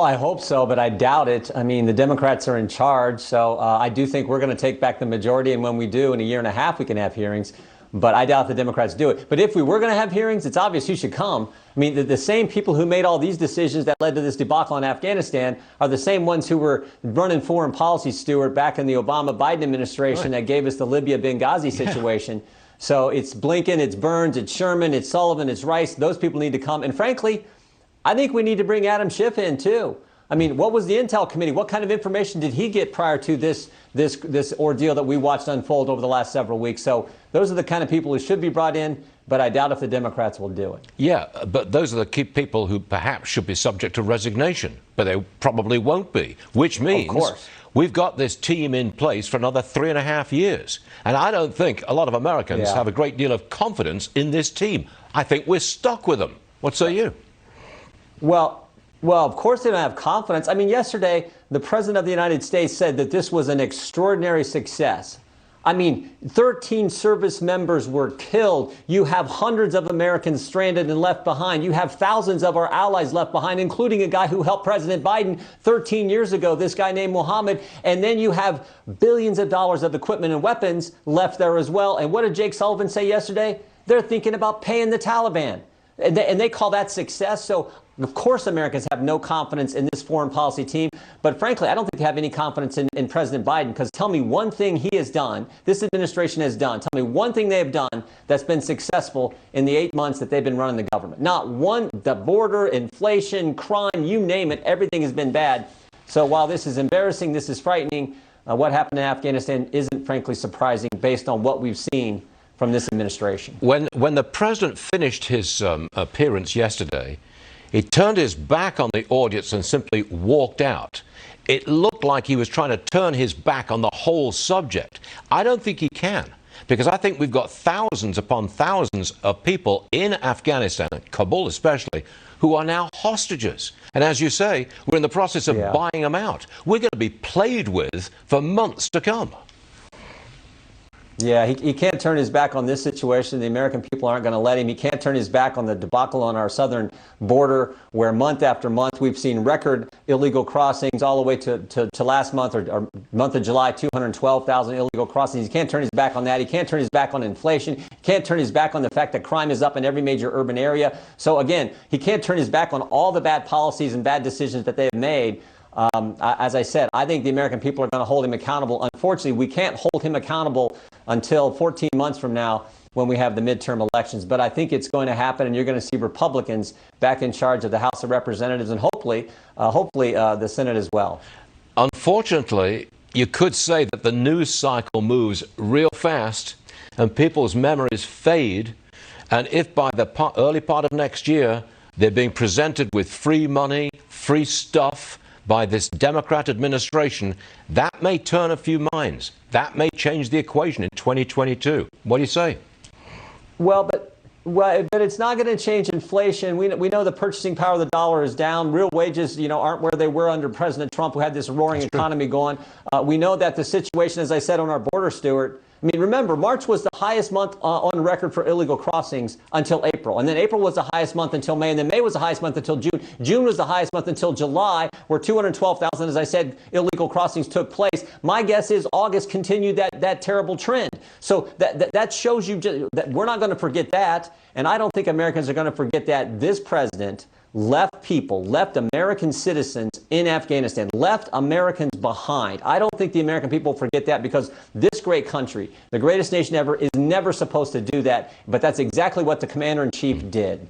I hope so, but I doubt it. I mean, the Democrats are in charge, so I do think we're going to take back the majority, and when we do, in a year and a half, we can have hearings. But I doubt the Democrats do it. But if we were going to have hearings, it's obvious who should come. I mean, the same people who made all these decisions that led to this debacle in Afghanistan are the same ones who were running foreign policy steward back in the Obama-Biden administration that gave us the Libya-Benghazi situation. Yeah. So it's Blinken, it's Burns, it's Sherman, it's Sullivan, it's Rice. Those people need to come. And frankly, I think we need to bring Adam Schiff in, too. I mean, what was the Intel Committee? What kind of information did he get prior to this ordeal that we watched unfold over the last several weeks? So those are the kind of people who should be brought in, but I doubt if the Democrats will do it. Yeah, but those are the key people who perhaps should be subject to resignation, but they probably won't be, which means we've got this team in place for another 3.5 years. And I don't think a lot of Americans have a great deal of confidence in this team. I think we're stuck with them. What say you? Well, of course they don't have confidence. I mean, yesterday, the President of the United States said that this was an extraordinary success. I mean, 13 service members were killed. You have hundreds of Americans stranded and left behind. You have thousands of our allies left behind, including a guy who helped President Biden 13 years ago, this guy named Mohammed. And then you have billions of dollars of equipment and weapons left there as well. And what did Jake Sullivan say yesterday? They're thinking about paying the Taliban. And they call that success. So, of course, Americans have no confidence in this foreign policy team. But frankly, I don't think they have any confidence in President Biden, because tell me one thing he has done, this administration has done. Tell me one thing they have done that's been successful in the 8 months that they've been running the government. Not one. The border, inflation, crime, you name it, everything has been bad. So while this is embarrassing, this is frightening, what happened in Afghanistan isn't frankly surprising based on what we've seen from this administration. When the president finished his appearance yesterday, he turned his back on the audience and simply walked out. It looked like he was trying to turn his back on the whole subject. I don't think he can, because I think we've got thousands upon thousands of people in Afghanistan, Kabul especially, who are now hostages. And as you say, we're in the process of buying them out. We're going to be played with for months to come. Yeah, he can't turn his back on this situation. The American people aren't going to let him. He can't turn his back on the debacle on our southern border, where month after month we've seen record illegal crossings all the way to last month or month of July, 212,000 illegal crossings. He can't turn his back on that. He can't turn his back on inflation. He can't turn his back on the fact that crime is up in every major urban area. So again, he can't turn his back on all the bad policies and bad decisions that they've made. As I said, I think the American people are going to hold him accountable. Unfortunately, we can't hold him accountable until 14 months from now, when we have the midterm elections. But I think it's going to happen, and you're going to see Republicans back in charge of the House of Representatives and hopefully the Senate as well. Unfortunately, you could say that the news cycle moves real fast and people's memories fade. And if by the early part of next year they're being presented with free money, free stuff by this Democrat administration, that may turn a few minds. That may change the equation in 2022. What do you say? Well, but it's not going to change inflation. We know the purchasing power of the dollar is down. Real wages, aren't where they were under President Trump, who had this roaring economy going. We know that the situation, as I said, on our border, Stuart, I mean, remember, March was the highest month on record for illegal crossings until April. And then April was the highest month until May. And then May was the highest month until June. June was the highest month until July, where 212,000, as I said, illegal crossings took place. My guess is August continued that terrible trend. So that shows you that we're not going to forget that. And I don't think Americans are going to forget that this president left American citizens in Afghanistan, left Americans behind. I don't think the American people forget that, because this great country, the greatest nation ever, is never supposed to do that. But that's exactly what the commander-in-chief did.